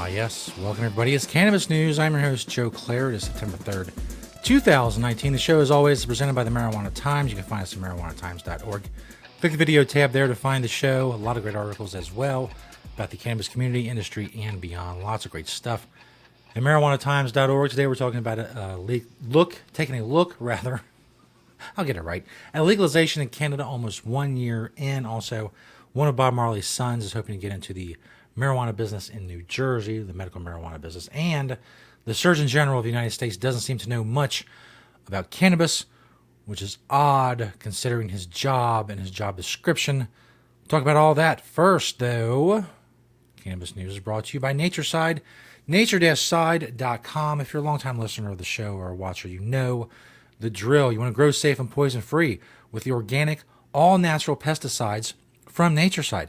Yes. Welcome, everybody. It's Cannabis News. I'm your host, Joe Klare. It is September 3rd, 2019. The show, as always, is presented by the Marijuana Times. You can find us at marijuanatimes.org. Click the video tab there to find the show. A lot of great articles as well about the cannabis community, industry, and beyond. Lots of great stuff. At marijuanatimes.org, today we're talking about taking a look, I'll get it right, at legalization in Canada almost 1 year in. Also, one of Bob Marley's sons is hoping to get into the marijuana business in New Jersey, the medical marijuana business, and the Surgeon General of the United States doesn't seem to know much about cannabis, which is odd considering his job and his job description. We'll talk about all that first, though. Cannabis News is brought to you by Natureside, nature-side.com. If you're a longtime listener of the show or a watcher, you know the drill. You want to grow safe and poison-free with the organic, all-natural pesticides from Natureside.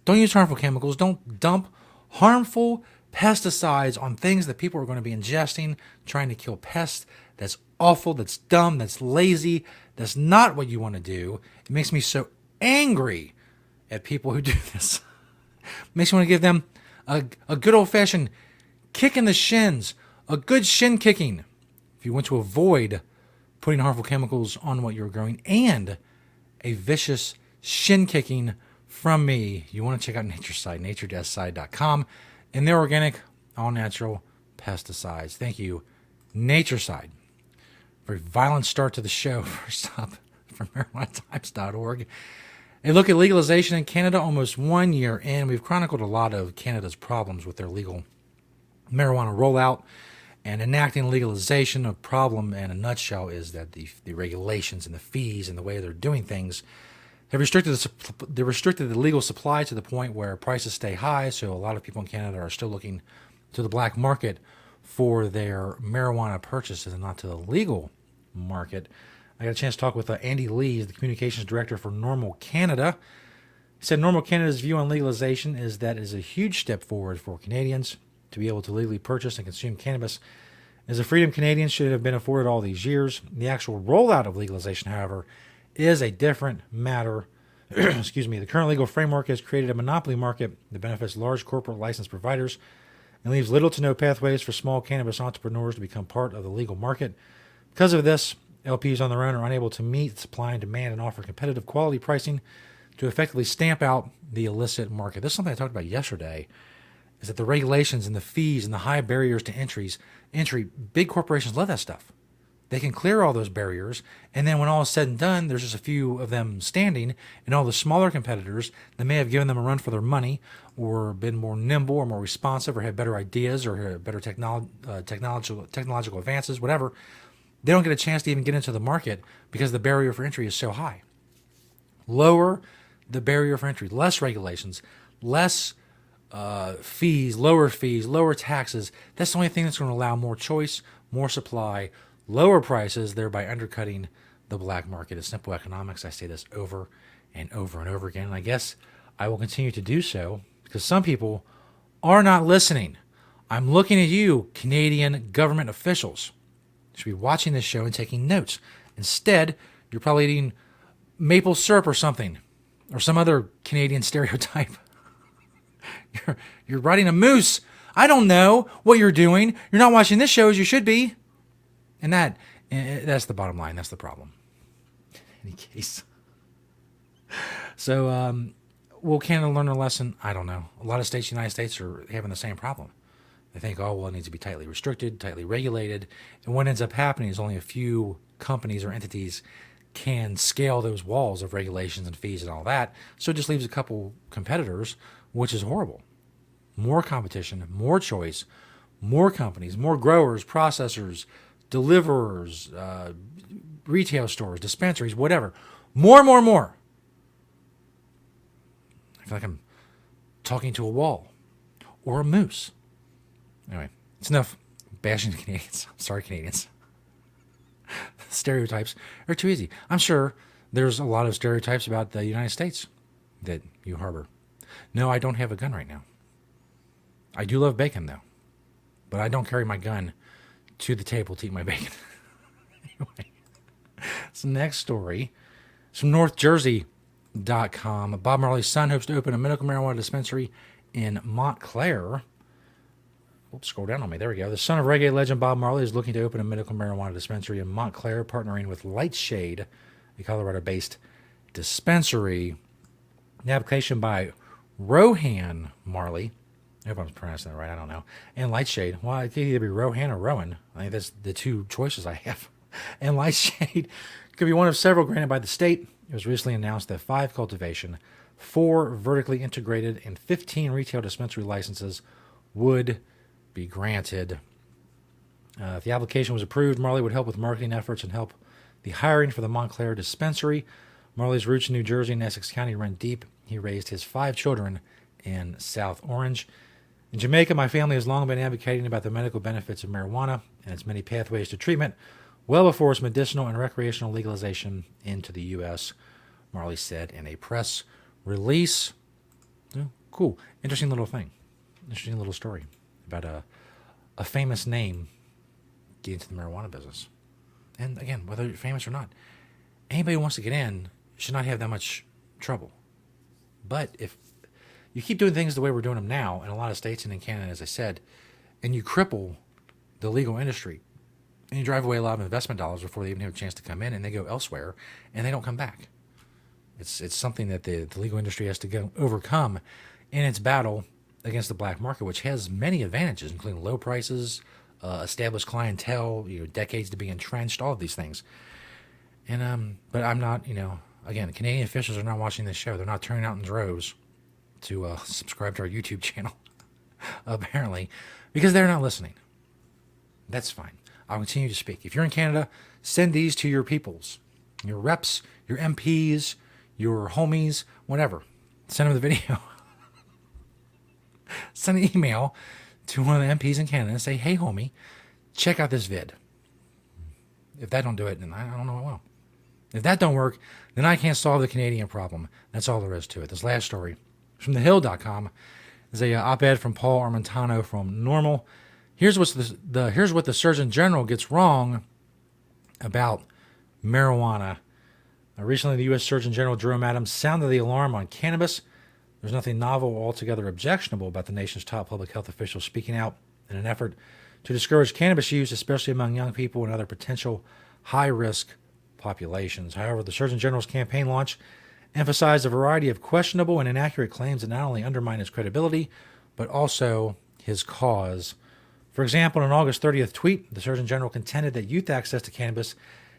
Don't use harmful chemicals. Don't dump harmful pesticides on things that people are going to be ingesting, trying to kill pests. That's awful. That's dumb. That's lazy. That's not what you want to do. It makes me so angry at people who do this. Makes me want to give them a good old-fashioned kick in the shins, a good shin kicking, if you want to avoid putting harmful chemicals on what you're growing, and a vicious shin kicking from me. You want to check out Natureside, nature-side.com, and their organic, all-natural pesticides. Thank you, Natureside. Very violent start to the show. First up, from marijuanatimes.org. A look at legalization in Canada almost 1 year in. We've chronicled a lot of Canada's problems with their legal marijuana rollout and enacting legalization. A problem in a nutshell is that the regulations and the fees and the way they're doing things have restricted the legal supply to the point where prices stay high. So a lot of people in Canada are still looking to the black market for their marijuana purchases and not to the legal market. I got a chance to talk with Andy Lee, the communications director for Normal Canada. He said Normal Canada's view on legalization is that it is a huge step forward for Canadians to be able to legally purchase and consume cannabis. As a freedom Canadians should have been afforded all these years. The actual rollout of legalization, however, is a different matter. Excuse me. The current legal framework has created a monopoly market that benefits large corporate license providers and leaves little to no pathways for small cannabis entrepreneurs to become part of the legal market. Because of this, LPs on their own are unable to meet supply and demand and offer competitive quality pricing to effectively stamp out the illicit market. This is something I talked about yesterday, is that the regulations and the fees and the high barriers to entry, big corporations love that stuff. They can clear all those barriers, and then when all is said and done, there's just a few of them standing, and all the smaller competitors that may have given them a run for their money or been more nimble or more responsive or had better ideas or had better technological advances, whatever, they don't get a chance to even get into the market because the barrier for entry is so high. Lower the barrier for entry, less regulations, less fees, lower taxes. That's the only thing that's going to allow more choice, more supply, lower prices, thereby undercutting the black market. It's simple economics. I say this over and over and over again, and I guess I will continue to do so because some people are not listening. I'm looking at you, Canadian government officials. You should be watching this show and taking notes. Instead, you're probably eating maple syrup or something, or some other Canadian stereotype. You're riding a moose. I don't know what you're doing. You're not watching this show as you should be. And that's the bottom line. That's the problem. In any case. So, will Canada learn a lesson? I don't know. A lot of states in the United States are having the same problem. They think, oh, well, it needs to be tightly restricted, tightly regulated. And what ends up happening is only a few companies or entities can scale those walls of regulations and fees and all that. So it just leaves a couple competitors, which is horrible. More competition, more choice, more companies, more growers, processors, deliverers, retail stores, dispensaries, whatever. More. I feel like I'm talking to a wall or a moose. Anyway, it's enough bashing the Canadians. I'm sorry, Canadians. Stereotypes are too easy. I'm sure there's a lot of stereotypes about the United States that you harbor. No, I don't have a gun right now. I do love bacon, though. But I don't carry my gun to the table to eat my bacon. Anyway, this next story is from NorthJersey.com. Bob Marley's son hopes to open a medical marijuana dispensary in Montclair. Oops, scroll down on me. There we go. The son of reggae legend Bob Marley is looking to open a medical marijuana dispensary in Montclair, partnering with Lightshade, a Colorado-based dispensary. The application by Rohan Marley, I hope I'm pronouncing that right, I don't know, and Lightshade. Well, it could either be Rohan or Rowan. I think that's the two choices I have. And Lightshade could be one of several granted by the state. It was recently announced that 5 cultivation, 4 vertically integrated, and 15 retail dispensary licenses would be granted. If the application was approved, Marley would help with marketing efforts and help the hiring for the Montclair dispensary. Marley's roots in New Jersey and Essex County run deep. He raised his 5 children in South Orange. In Jamaica, my family has long been advocating about the medical benefits of marijuana and its many pathways to treatment, well before its medicinal and recreational legalization into the U.S., Marley said in a press release. Oh, cool. Interesting little thing. Interesting little story about a famous name getting into the marijuana business. And again, whether you're famous or not, anybody who wants to get in should not have that much trouble. But if you keep doing things the way we're doing them now in a lot of states and in Canada, as I said, and you cripple the legal industry, and you drive away a lot of investment dollars before they even have a chance to come in, and they go elsewhere, and they don't come back. It's something that the legal industry has to overcome in its battle against the black market, which has many advantages, including low prices, established clientele, decades to be entrenched, all of these things. And but I'm not, again, Canadian officials are not watching this show. They're not turning out in droves to subscribe to our YouTube channel, apparently, because they're not listening. That's fine. I'll continue to speak. If you're in Canada, send these to your peoples, your reps, your MPs, your homies, whatever. Send them the video. Send an email to one of the MPs in Canada and say, hey, homie, check out this vid. If that don't do it, then I don't know what will. If that don't work, then I can't solve the Canadian problem. That's all there is to it. This last story from thehill.com is a op-ed from Paul Armentano from Normal. Here's what the Surgeon General gets wrong about marijuana. Recently, the U.S. Surgeon General Jerome Adams sounded the alarm on cannabis. There's nothing novel or altogether objectionable about the nation's top public health officials speaking out in an effort to discourage cannabis use, especially among young people and other potential high-risk populations. However, the Surgeon General's campaign launch emphasized a variety of questionable and inaccurate claims that not only undermine his credibility, but also his cause. For example, in an August 30th tweet, the Surgeon General contended that youth access to cannabis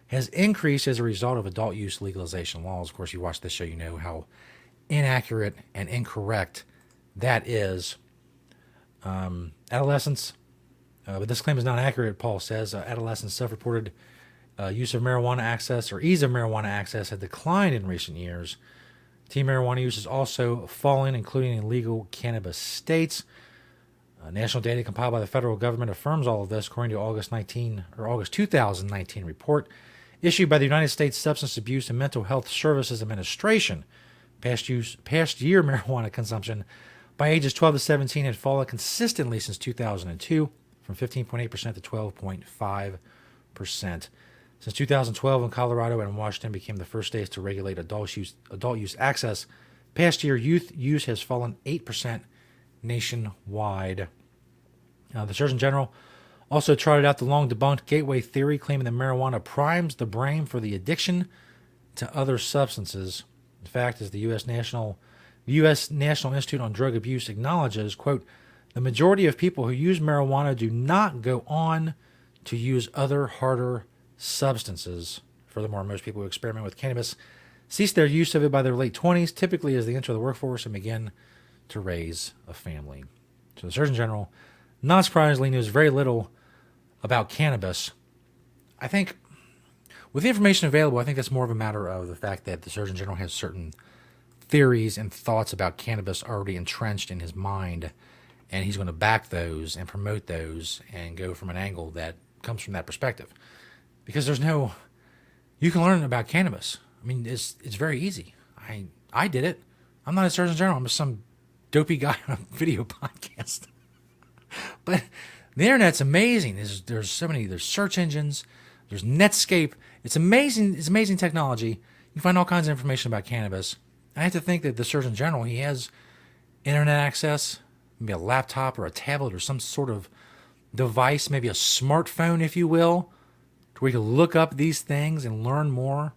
has increased as a result of adult use legalization laws. Of course, you watch this show, you know how inaccurate and incorrect that is. Adolescents, but this claim is not accurate, Paul says. Adolescents' self-reported use of marijuana access or ease of marijuana access had declined in recent years. Teen marijuana use is also falling, including in legal cannabis states. National data compiled by the federal government affirms all of this, according to August 2019 report issued by the United States Substance Abuse and Mental Health Services Administration. Past year marijuana consumption by ages 12 to 17 had fallen consistently since 2002, from 15.8% to 12.5%. Since 2012, when Colorado and Washington became the first states to regulate adult use access, past year youth use has fallen 8% nationwide. The Surgeon General also trotted out the long-debunked gateway theory, claiming that marijuana primes the brain for the addiction to other substances. In fact, as the U.S. National Institute on Drug Abuse acknowledges, quote, the majority of people who use marijuana do not go on to use other harder substances. Furthermore, most people who experiment with cannabis cease their use of it by their late 20s, typically as they enter the workforce and begin to raise a family. So the Surgeon General, not surprisingly, knows very little about cannabis. I think, with the information available, I think that's more of a matter of the fact that the Surgeon General has certain theories and thoughts about cannabis already entrenched in his mind, and he's going to back those and promote those and go from an angle that comes from that perspective. Because you can learn about cannabis. I mean, it's very easy. I did it. I'm not a Surgeon General. I'm just some dopey guy on a video podcast. But the internet's amazing. There's search engines. There's Netscape. It's amazing. It's amazing technology. You can find all kinds of information about cannabis. I have to think that the Surgeon General, he has internet access, maybe a laptop or a tablet or some sort of device, maybe a smartphone, if you will, to where you can look up these things and learn more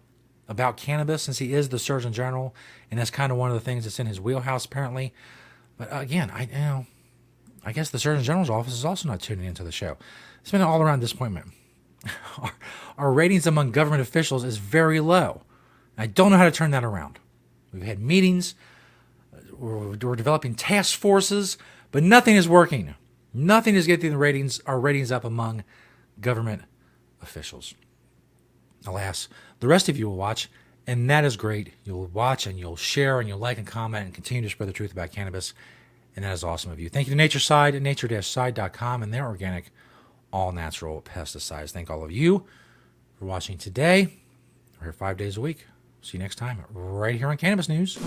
about cannabis, since he is the Surgeon General, and that's kind of one of the things that's in his wheelhouse, apparently. But again, I guess the Surgeon General's office is also not tuning into the show. It's been an all-around disappointment. Our ratings among government officials is very low. I don't know how to turn that around. We've had meetings, we're developing task forces, but nothing is working. Nothing is getting our ratings up among government officials. Alas, the rest of you will watch, and that is great. You'll watch and you'll share and you'll like and comment and continue to spread the truth about cannabis, and that is awesome of you. Thank you to Nature Side at nature-side.com and their organic, all-natural pesticides. Thank all of you for watching today. We're here 5 days a week. See you next time right here on Cannabis News.